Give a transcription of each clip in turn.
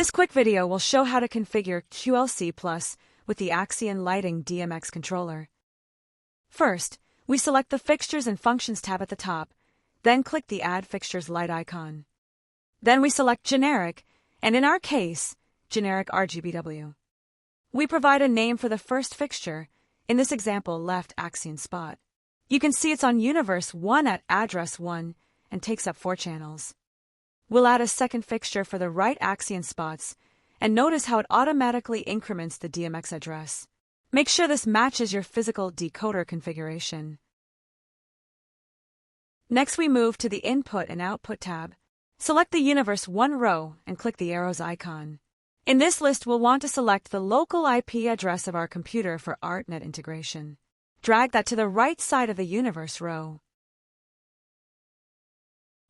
This quick video will show how to configure QLC Plus with the Axion Lighting DMX controller. First, we select the Fixtures and Functions tab at the top, then click the Add Fixtures light icon. Then we select Generic, and in our case, Generic RGBW. We provide a name for the first fixture, in this example left Axion spot. You can see it's on Universe 1 at address 1 and takes up 4 channels. We'll add a second fixture for the right Axion spots, and notice how it automatically increments the DMX address. Make sure this matches your physical decoder configuration. Next, we move to the Input and Output tab. Select the Universe 1 row and click the arrows icon. In this list, we'll want to select the local IP address of our computer for ArtNET integration. Drag that to the right side of the Universe row.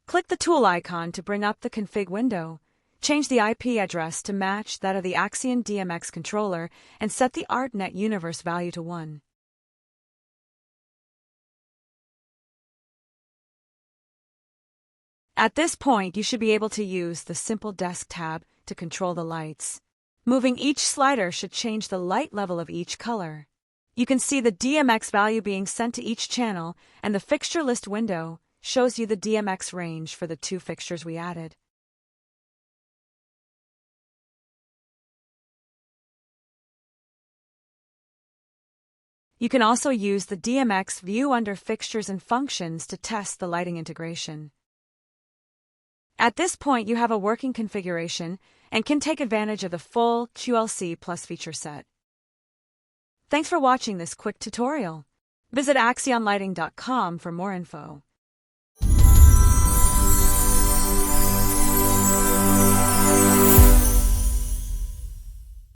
Click the tool icon to bring up the config window. Change the IP address to match that of the Axion DMX controller and set the ArtNET Universe value to 1. At this point, you should be able to use the Simple Desk tab to control the lights. Moving each slider should change the light level of each color. You can see the DMX value being sent to each channel, and the fixture list window shows you the DMX range for the 2 fixtures we added. You can also use the DMX view under Fixtures and Functions to test the lighting integration. At this point, you have a working configuration and can take advantage of the full QLC Plus feature set. Thanks for watching this quick tutorial. Visit axionlighting.com for more info.